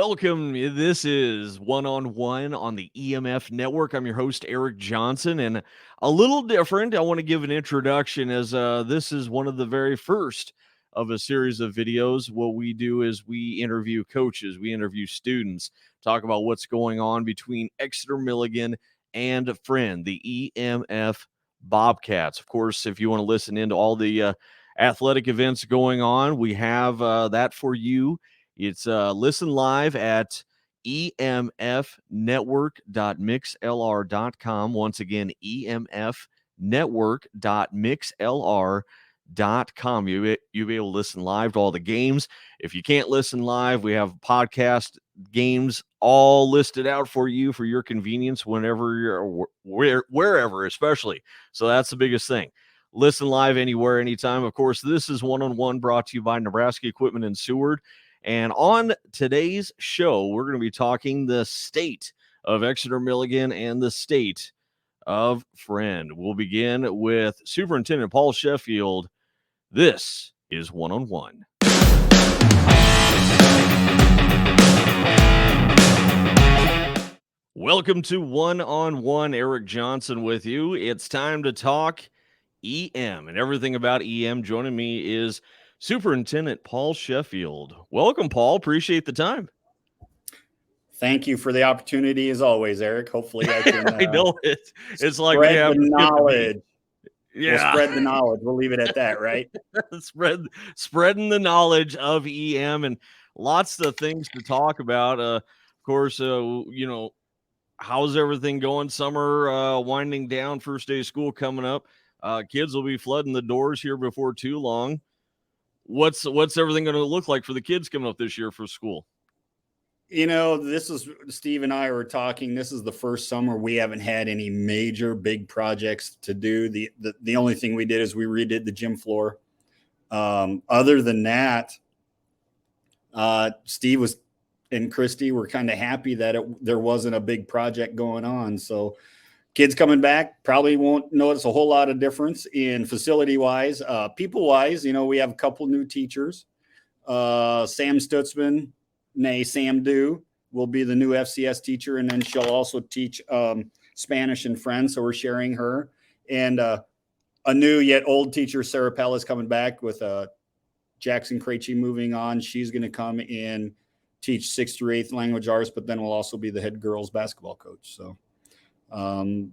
Welcome. This is One on the EMF network. I'm your host, Eric Johnson, and a little different. I want to give an introduction as this is one of the very first of a series of videos. What we do is we interview coaches, we interview students, talk about what's going on between Exeter Milligan and Friend, the EMF Bobcats. Of course, if you want to listen into all the athletic events going on, we have that for you. It's listen live at emfnetwork.mixlr.com. Once again, emfnetwork.mixlr.com. You'll be able to listen live to all the games. If you can't listen live, we have podcast games all listed out for you for your convenience whenever you're wherever, especially. So that's the biggest thing. Listen live anywhere, anytime. Of course, this is One brought to you by Nebraska Equipment in Seward. And on today's show, we're going to be talking the state of Exeter Milligan and the state of Friend. We'll begin with Superintendent Paul Sheffield. This is One. Welcome to One. Eric Johnson with you. It's time to talk EM and everything about EM. Joining me is Superintendent Paul Sheffield. Welcome, Paul. Appreciate the time. Thank you for the opportunity, as always, Eric. Hopefully, I can. I know it's like we have the knowledge. Yeah, we'll spread the knowledge. We'll leave it at that, right? Spreading the knowledge of EM and lots of things to talk about. Of course, how's everything going? Summer winding down. First day of school coming up. Kids will be flooding the doors here before too long. What's everything going to look like for the kids coming up this year for school? This is Steve and I were talking. This is the first summer we haven't had any major big projects to do. The only thing we did is we redid the gym floor. Other than that, Steve and Christy were kind of happy that there wasn't a big project going on. So kids coming back probably won't notice a whole lot of difference in facility-wise. People-wise, we have a couple new teachers. Sam Stutzman, Sam Dew, will be the new FCS teacher, and then she'll also teach Spanish and French, so we're sharing her. And a new yet old teacher, Sarah Pell, is coming back with Jackson Krejci moving on. She's going to come and teach 6th through 8th language arts, but then will also be the head girls basketball coach. So and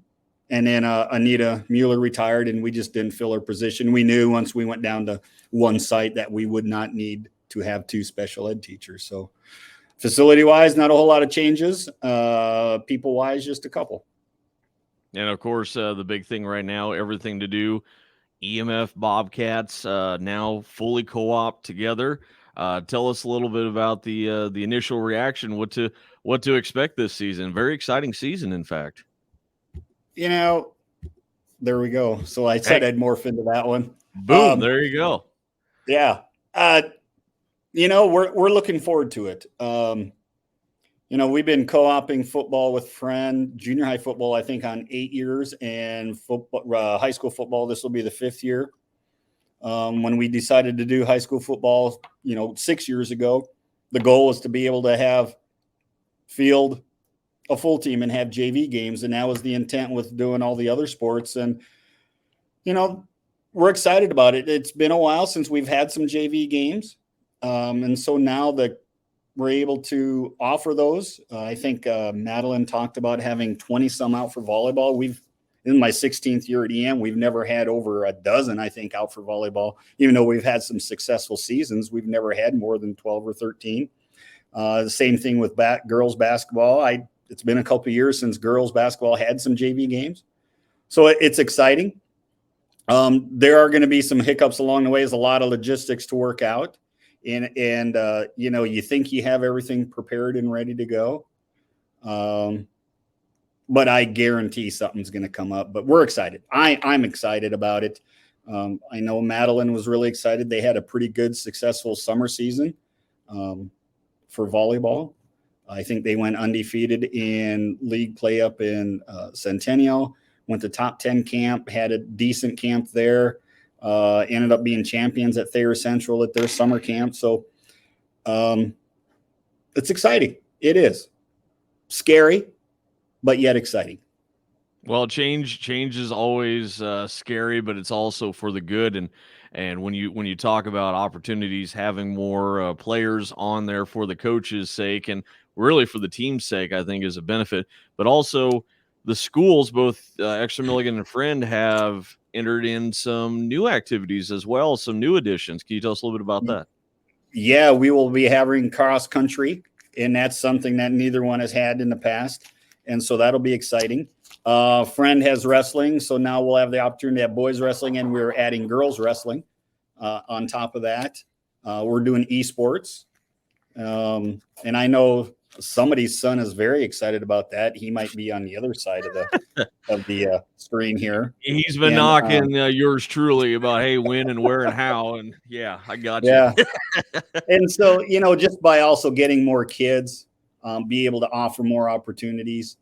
then Anita Mueller retired, and we just didn't fill her position. We knew once we went down to one site that we would not need to have 2 special ed teachers. So facility-wise, not a whole lot of changes. People-wise, just a couple. And, of course, the big thing right now, everything to do, EMF Bobcats now fully co-op together. Tell us a little bit about the initial reaction, what to expect this season. Very exciting season, in fact. There we go. So I said I'd morph into that one. Boom, there you go. Yeah. We're looking forward to it. We've been co-oping football with Friend, junior high football, I think, on 8 years, and football, high school football, this will be the 5th year. When we decided to do high school football, 6 years ago, the goal was to be able to field a full team and have JV games. And that was the intent with doing all the other sports. And, we're excited about it. It's been a while since we've had some JV games. And so now that we're able to offer those, I think Madeline talked about having 20 some out for volleyball. In my 16th year at EM, we've never had over a dozen, I think, out for volleyball. Even though we've had some successful seasons, we've never had more than 12 or 13. The same thing with girls basketball. It's been a couple of years since girls basketball had some JV games. So it's exciting. There are going to be some hiccups along the way. There's a lot of logistics to work out. And you think you have everything prepared and ready to go. But I guarantee something's going to come up. But we're excited. I'm excited about it. I know Madeline was really excited. They had a pretty good, successful summer season for volleyball. I think they went undefeated in league play up in Centennial, went to top 10 camp, had a decent camp there, ended up being champions at Thayer Central at their summer camp. So it's exciting. It is scary, but yet exciting. Well, change is always scary, but it's also for the good. And when you talk about opportunities, having more players on there for the coaches' sake and really for the team's sake, I think is a benefit. But also the schools, both Exeter Milligan and Friend, have entered in some new activities as well, some new additions. Can you tell us a little bit about that? Yeah, we will be having cross country, and that's something that neither one has had in the past, and so that'll be exciting. Friend has wrestling, so now we'll have the opportunity to have boys wrestling, and we're adding girls wrestling on top of that. We're doing esports, and I know somebody's son is very excited about that. He might be on the other side of the screen here. He's been knocking yours truly about, hey, when and where and how. And yeah, I got you. Yeah. And so, just by also getting more kids, be able to offer more opportunities,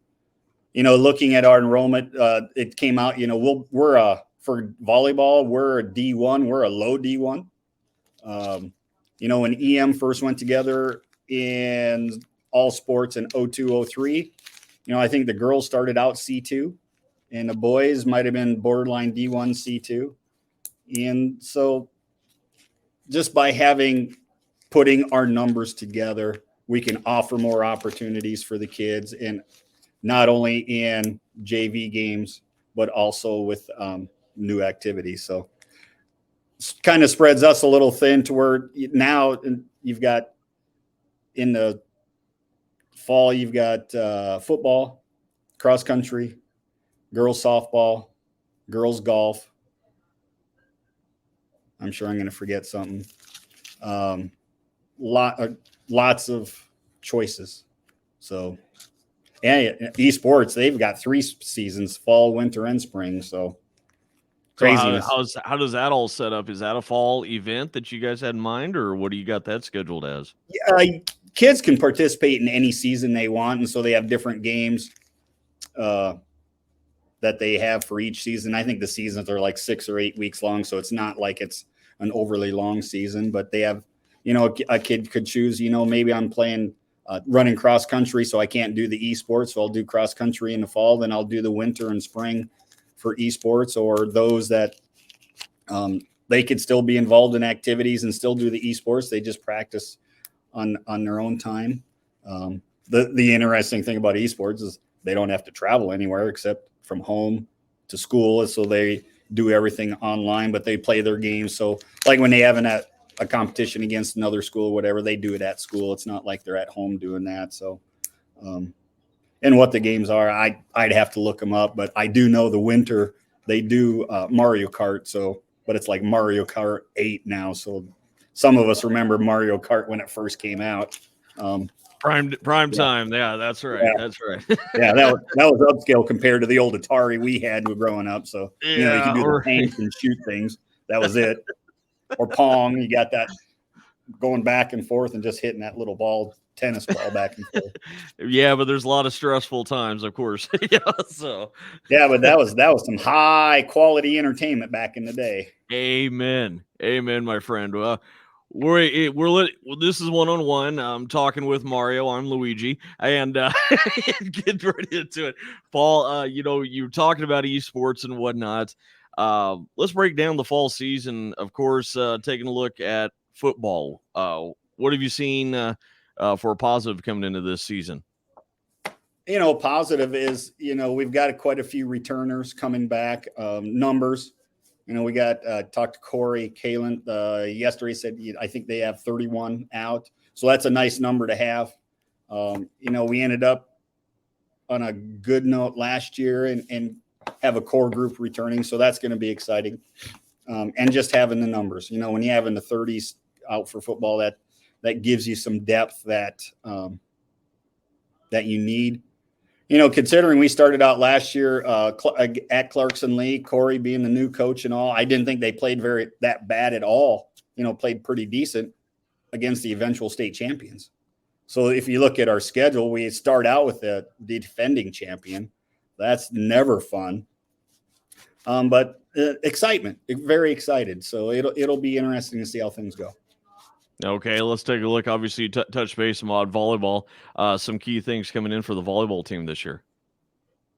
looking at our enrollment, it came out, we're for volleyball, we're a D1, we're a low D1. When EM first went together in all sports in 0203, I think the girls started out C2 and the boys might've been borderline D1, C2. And so just by putting our numbers together, we can offer more opportunities for the kids, and not only in JV games, but also with new activities. So kind of spreads us a little thin to where now you've got in the fall, you've got football, cross country, girls softball, girls golf. I'm sure I'm going to forget something. Lots of choices. So, and esports, they've got 3 seasons: fall, winter, and spring. So craziness. So how does that all set up? Is that a fall event that you guys had in mind, or what do you got that scheduled as? Kids can participate in any season they want, and so they have different games that they have for each season. I think the seasons are like 6 or 8 weeks long, so it's not like it's an overly long season, but they have, a kid could choose, maybe I'm playing running cross country, so I can't do the esports, so I'll do cross country in the fall, then I'll do the winter and spring for esports, or those that they could still be involved in activities and still do the esports. They just practice on their own time. The interesting thing about esports is they don't have to travel anywhere except from home to school, so they do everything online, but they play their games. So like when they have a competition against another school or whatever, they do it at school. It's not like they're at home doing that. So, and what the games are, I'd have to look them up, but I do know the winter they do Mario Kart. So, but it's like Mario Kart 8 now. So some of us remember Mario Kart when it first came out. Prime time. Yeah, that's right. Yeah. That's right. Yeah, that was upscale compared to the old Atari we had growing up. So, you can do the tanks and shoot things. That was it. Or Pong, you got that going back and forth and just hitting that little tennis ball back and forth. Yeah, but there's a lot of stressful times, of course. Yeah, but that was some high quality entertainment back in the day. Amen, my friend. Well, this is one-on-one. I'm talking with Mario. I'm Luigi, and get right into it. Paul, you're talking about esports and whatnot. Let's break down the fall season. Of course, taking a look at football. What have you seen for a positive coming into this season? Positive is, we've got quite a few returners coming back. Numbers. We got talked to Corey Kalen yesterday. Said I think they have 31 out, so that's a nice number to have. We ended up on a good note last year and have a core group returning, so that's going to be exciting. And just having the numbers, when you have in the 30s out for football, that gives you some depth that you need. Considering we started out last year at Clarkson Lee, Corey being the new coach and all, I didn't think they played that bad at all. Played pretty decent against the eventual state champions. So if you look at our schedule, we start out with the defending champion. That's never fun. But excitement, very excited. So it'll be interesting to see how things go. Okay, let's take a look. Obviously, you touch base on volleyball. Some key things coming in for the volleyball team this year.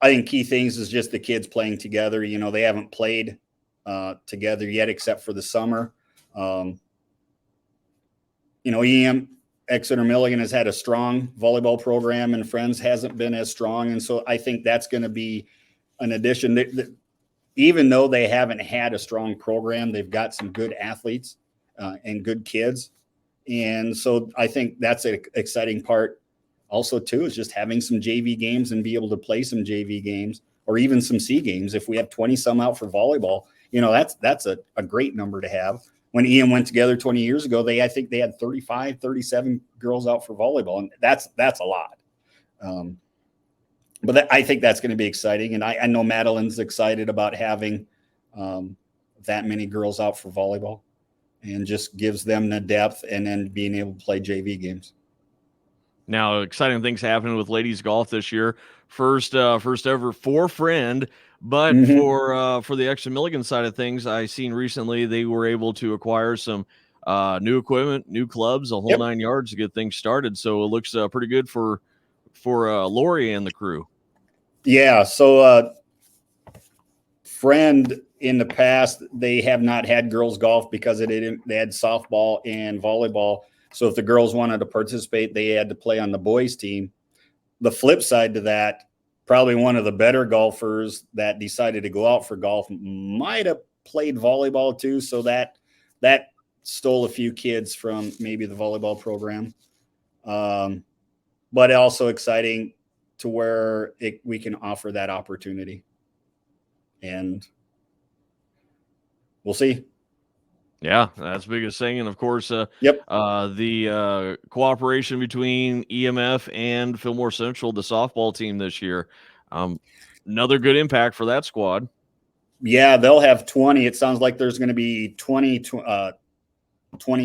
I think key things is just the kids playing together. They haven't played together yet except for the summer. Exeter Milligan has had a strong volleyball program, and Friends hasn't been as strong. And so I think that's going to be an addition. Even though they haven't had a strong program, they've got some good athletes and good kids. And so I think that's an exciting part also, too, is just having some JV games and be able to play some JV games or even some C games. If we have 20 some out for volleyball, that's a great number to have. When EM went together 20 years ago, I think they had 35, 37 girls out for volleyball, and that's a lot. But I think that's going to be exciting, and I know Madeline's excited about having that many girls out for volleyball, and just gives them the depth, and then being able to play JV games. Now, exciting things happening with ladies golf this year. First ever for Friend, but for the Exeter Milligan side of things, I seen recently they were able to acquire some new equipment, new clubs, a whole 9 yards to get things started. So it looks pretty good for Lori and the crew. Yeah. So Friend in the past, they have not had girls golf because they had softball and volleyball. So if the girls wanted to participate, they had to play on the boys team. The flip side to that, probably one of the better golfers that decided to go out for golf might have played volleyball too. So that stole a few kids from maybe the volleyball program. But also exciting to where we can offer that opportunity. And we'll see. Yeah, that's the biggest thing. And of course, the cooperation between EMF and Fillmore Central, the softball team this year. Another good impact for that squad. Yeah, they'll have 20. It sounds like there's going to be 20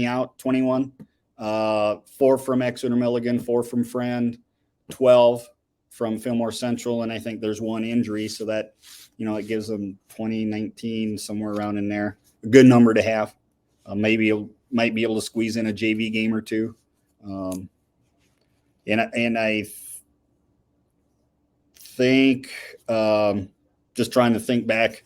out, 21. 4 from Exeter Milligan, 4 from Friend, 12 from Fillmore Central, and I think there's 1 injury, so that it gives them 20, 19, somewhere around in there. A good number to have. Might be able to squeeze in a JV game or two. And I think just trying to think back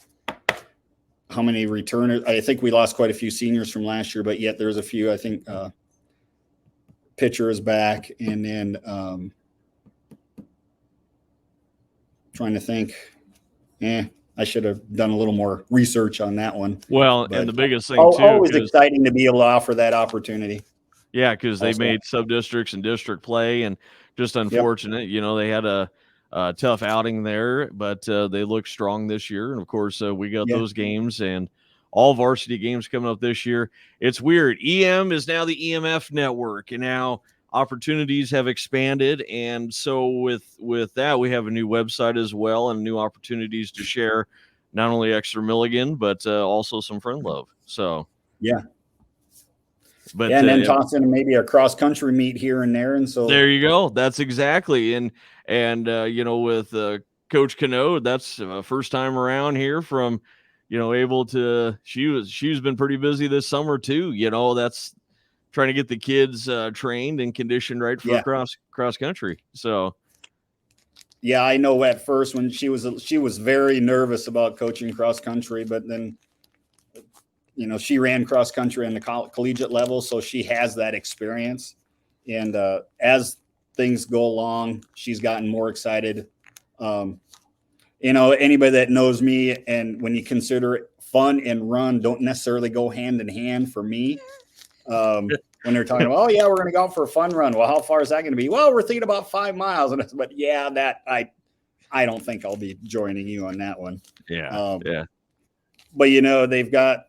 how many returners. I think we lost quite a few seniors from last year, but yet there's a few. I think pitcher is back, and then trying to think. I should have done a little more research on that one. Well, and the biggest thing too, always exciting to be able to offer that opportunity. Yeah, because they made sub-districts and district play, and just unfortunate, they had a tough outing there, but they look strong this year. And of course, we got those games and all varsity games coming up this year. It's weird. EM is now the EMF network, and now opportunities have expanded. And so with that, we have a new website as well and new opportunities to share not only Exeter Milligan, but also some friend love. So, yeah. But and then toss in maybe a cross country meet here and there. And so there you go. That's exactly. And with Coach Cano, that's first time around here from, able to, she's been pretty busy this summer too. That's trying to get the kids trained and conditioned right for cross country. So, yeah, I know at first when she was very nervous about coaching cross country, but then, she ran cross country on the collegiate level, so she has that experience. And as things go along, she's gotten more excited. Anybody that knows me, and when you consider it, fun and run don't necessarily go hand in hand for me. When they're talking about, oh yeah, we're going to go out for a fun run. Well, how far is that going to be? Well, we're thinking about 5 miles. But yeah, that I don't think I'll be joining you on that one. Yeah. But they've got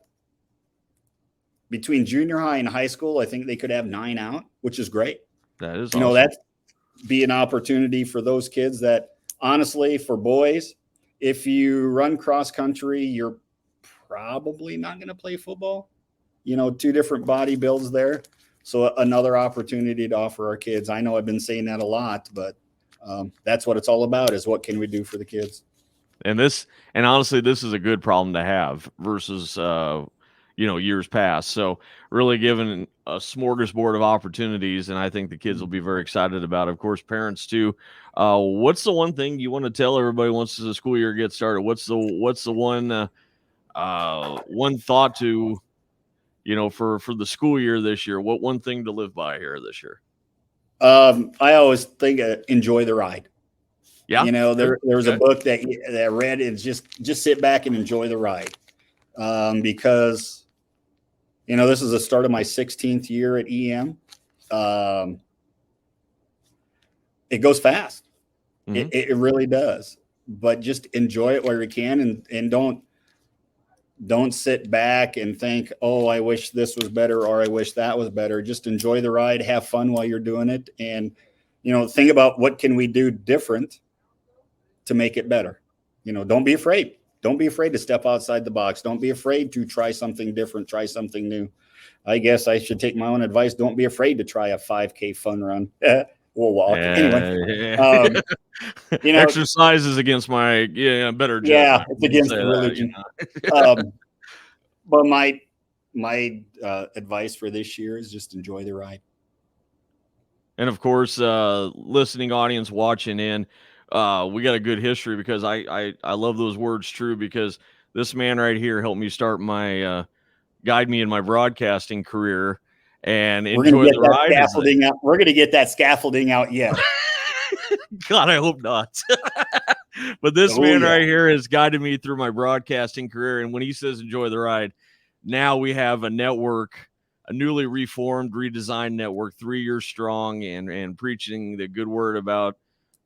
between junior high and high school, I think they could have 9 out, which is great. That is awesome. That'd be an opportunity for those kids that, honestly, for boys, if you run cross country, you're probably not going to play football. 2 different body builds there. So another opportunity to offer our kids. I know I've been saying that a lot, but that's what it's all about, is what can we do for the kids? And honestly, this is a good problem to have versus, years past. So really giving a smorgasbord of opportunities, and I think the kids will be very excited about it. Of course, parents too. What's the one thing you want to tell everybody once the school year gets started? What's the one thought to, for the school year this year? What one thing to live by here this year? I always think enjoy the ride. Yeah, there was a book that I read. It's just sit back and enjoy the ride, because this is the start of my 16th year at EM. It goes fast. Mm-hmm. It really does. But just enjoy it where you can, and don't sit back and think, oh, I wish this was better or I wish that was better. Just enjoy the ride, have fun while you're doing it, and think about what can we do different to make it better. Don't be afraid. Don't be afraid to step outside the box. Don't be afraid to try something different, try something new. I guess I should take my own advice. Don't be afraid to try a 5K fun run or walk. Anyway, exercise is against my better judgment. Yeah, it's against religion. But my advice for this year is just enjoy the ride. And of course, listening audience watching in, we got a good history, because I love those words true, because this man right here helped me start my guide me in my broadcasting career, and enjoy the ride. Scaffolding out. We're gonna get that scaffolding out yet. God, I hope not. But this man right here has guided me through my broadcasting career, and when he says enjoy the ride, now we have a network, a newly reformed, redesigned network, 3 years strong, and preaching the good word about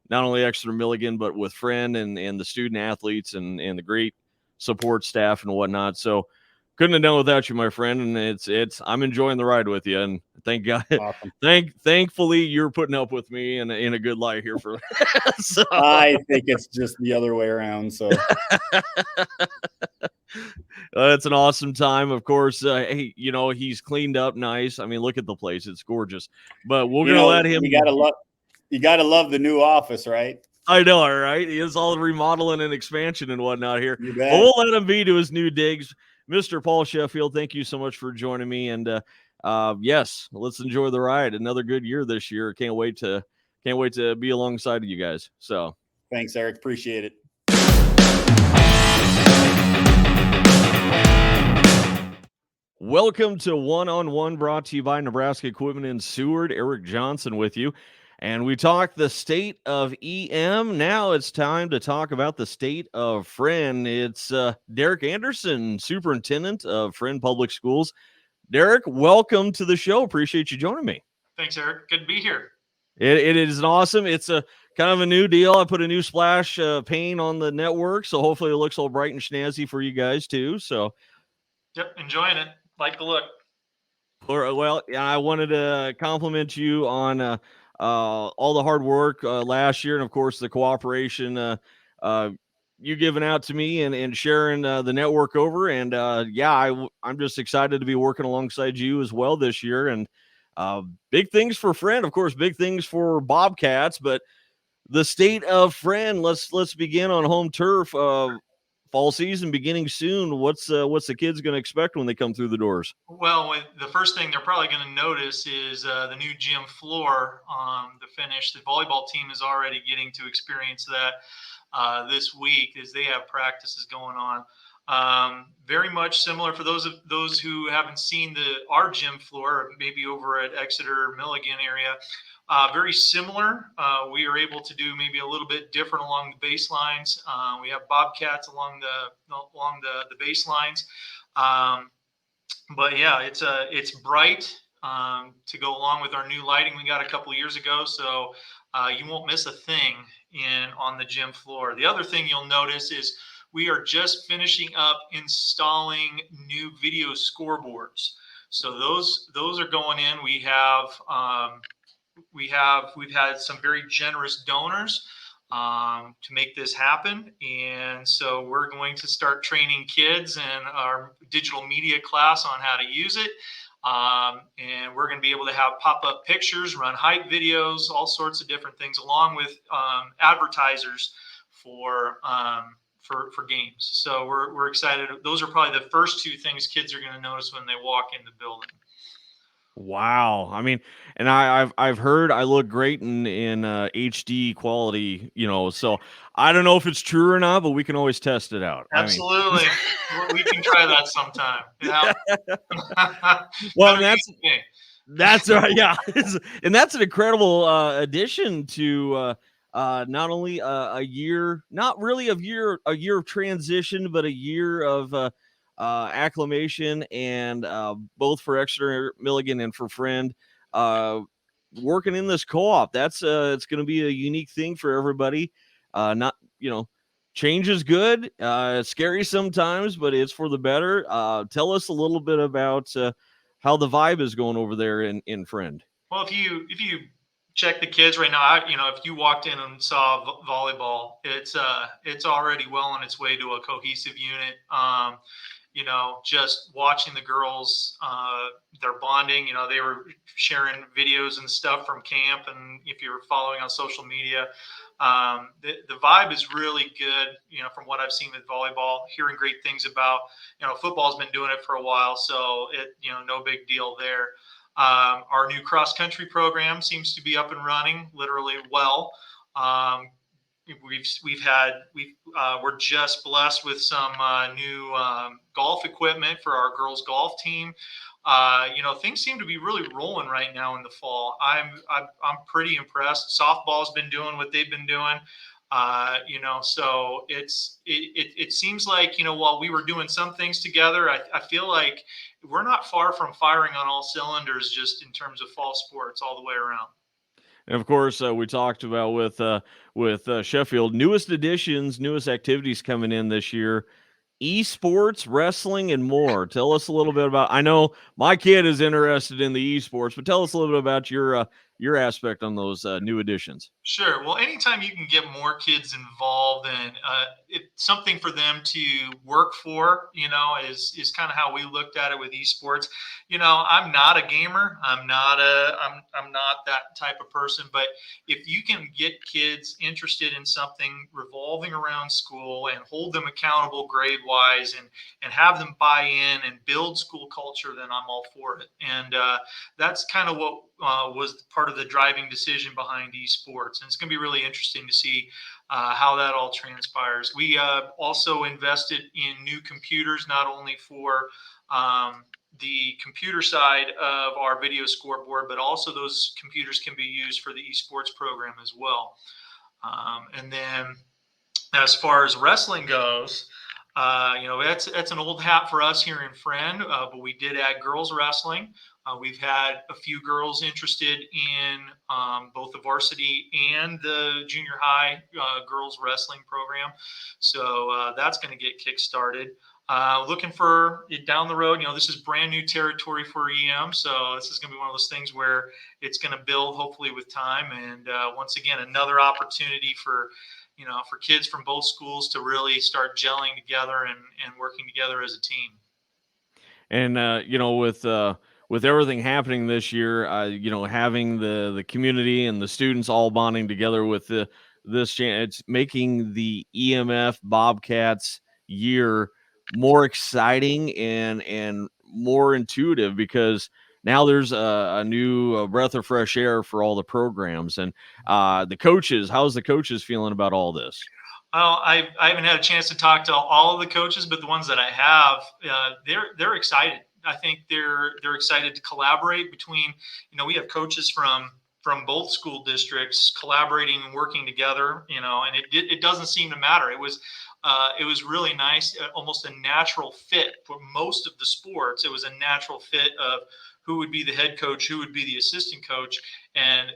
not only Exeter Milligan, but with Friend and the student athletes and the great support staff and whatnot. So couldn't have done without you, my friend. And I'm enjoying the ride with you. And thank God, awesome. Thankfully you're putting up with me in a good light here for so. I think it's just the other way around. So it's an awesome time. Of course, hey, he's cleaned up nice. I mean, look at the place; it's gorgeous. But we're gonna let him. You gotta love the new office, right? I know, right? He is all remodeling and expansion and whatnot here. But we'll let him be to his new digs. Mr. Paul Sheffield, thank you so much for joining me. And yes, let's enjoy the ride. Another good year this year. Can't wait to be alongside of you guys. So thanks, Eric. Appreciate it. Welcome to One-on-One, brought to you by Nebraska Equipment in Seward. Eric Johnson with you. And we talked the state of EM. Now it's time to talk about the state of Friend. It's Derek Anderson, superintendent of Friend Public Schools. Derek, welcome to the show. Appreciate you joining me. Thanks, Eric. Good to be here. It is an awesome. It's a kind of a new deal. I put a new splash paint on the network, so hopefully it looks all bright and snazzy for you guys too. So, yep, enjoying it. Like the look. Well, I wanted to compliment you on all the hard work last year, and of course the cooperation you giving out to me and sharing the network over. And I'm just excited to be working alongside you as well this year. And big things for Friend, of course, big things for Bobcats, but the state of Friend. Let's begin on home turf. Fall season beginning soon. What's the kids going to expect when they come through the doors? Well, the first thing they're probably going to notice is the new gym floor. The finish. The volleyball team is already getting to experience that this week as they have practices going on. Very much similar for those who haven't seen our gym floor, maybe over at Exeter Milligan area. Very similar. We are able to do maybe a little bit different along the baselines. We have Bobcats along the baselines. But yeah, it's bright to go along with our new lighting we got a couple of years ago. So you won't miss a thing on the gym floor. The other thing you'll notice is we are just finishing up installing new video scoreboards. So those are going in. We've had some very generous donors to make this happen. And so we're going to start training kids in our digital media class on how to use it. And we're going to be able to have pop-up pictures, run hype videos, all sorts of different things, along with advertisers for for games. So we're excited. Those are probably the first two things kids are going to notice when they walk in the building. Wow. I mean, and I've heard I look great in HD quality, so I don't know if it's true or not, but we can always test it out. Absolutely. We can try that sometime. Yeah. Well, Better and me. that's right. Yeah. And that's an incredible addition to not only a year, not really a year of transition, but a year of acclimation, and both for Exeter Milligan and for Friend, working in this co-op. That's it's going to be a unique thing for everybody. Not change is good. It's scary sometimes, but it's for the better. Tell us a little bit about how the vibe is going over there in Friend. Well, if you check the kids right now, if you walked in and saw volleyball, it's already well on its way to a cohesive unit. Just watching the girls, they're bonding. They were sharing videos and stuff from camp, and if you're following on social media, the vibe is really good. From what I've seen with volleyball, hearing great things about. Football's been doing it for a while, so no big deal there. Our new cross country program seems to be up and running literally well. We're just blessed with some new golf equipment for our girls golf team. Things seem to be really rolling right now in the fall. I'm pretty impressed. Softball's been doing what they've been doing. So it seems like, while we were doing some things together, I feel like we're not far from firing on all cylinders, just in terms of fall sports all the way around. And of course, we talked about with Sheffield, newest additions, newest activities coming in this year: esports, wrestling, and more. Tell us a little bit about. I know my kid is interested in the esports, but tell us a little bit about your aspect on those new additions. Sure. Well, anytime you can get more kids involved and it's something for them to work for, is kind of how we looked at it with esports. I'm not a gamer. I'm not that type of person. But if you can get kids interested in something revolving around school and hold them accountable grade wise, and have them buy in and build school culture, then I'm all for it. And that's kind of what was part of the driving decision behind esports. And it's going to be really interesting to see how that all transpires. We also invested in new computers, not only for the computer side of our video scoreboard, but also those computers can be used for the esports program as well. And then as far as wrestling goes, that's an old hat for us here in Friend, but we did add girls wrestling. We've had a few girls interested in both the varsity and the junior high girls wrestling program. So that's going to get kickstarted. Looking for it down the road. This is brand new territory for EM. So this is going to be one of those things where it's going to build hopefully with time. And once again, another opportunity for kids from both schools to really start gelling together and working together as a team. And with everything happening this year, having the community and the students all bonding together with it's making the EMF Bobcats year more exciting and more intuitive, because now there's a new breath of fresh air for all the programs. And the coaches, how's the coaches feeling about all this? Well, I haven't had a chance to talk to all of the coaches, but the ones that I have, they're excited. I think they're excited to collaborate between, we have coaches from both school districts collaborating and working together, and it doesn't seem to matter. It was really nice, almost a natural fit for most of the sports. It was a natural fit of who would be the head coach, who would be the assistant coach, and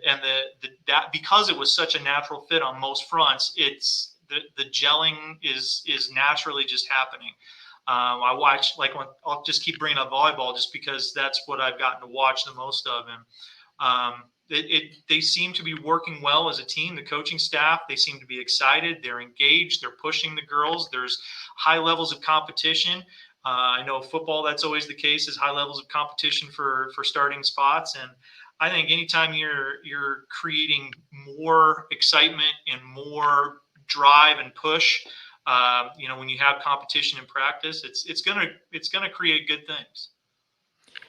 that because it was such a natural fit on most fronts, it's the gelling is naturally just happening. I watch, I'll just keep bringing up volleyball just because that's what I've gotten to watch the most of, and they seem to be working well as a team. The coaching staff, they seem to be excited. They're engaged. They're pushing the girls. There's high levels of competition. I know football, that's always the case, is high levels of competition for starting spots. And I think anytime you're creating more excitement and more drive and push when you have competition in practice, it's gonna create good things.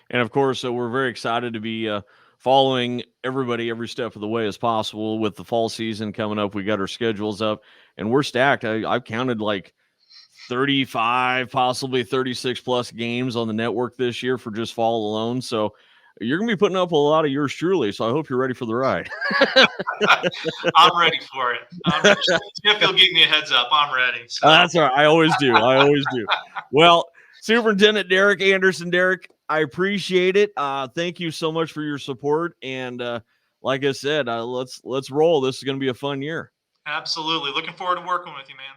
And of course, we're very excited to be following everybody every step of the way as possible with the fall season coming up. We got our schedules up and we're stacked. I've counted like 35, possibly 36 plus games on the network this year for just fall alone. So you're going to be putting up a lot of yours truly. So I hope you're ready for the ride. I'm ready for it. If you'll give me a heads up, I'm ready. So. That's all right. I always do. Well, Superintendent Derek Anderson, Derek, I appreciate it. Thank you so much for your support. And like I said, let's roll. This is going to be a fun year. Absolutely. Looking forward to working with you, man.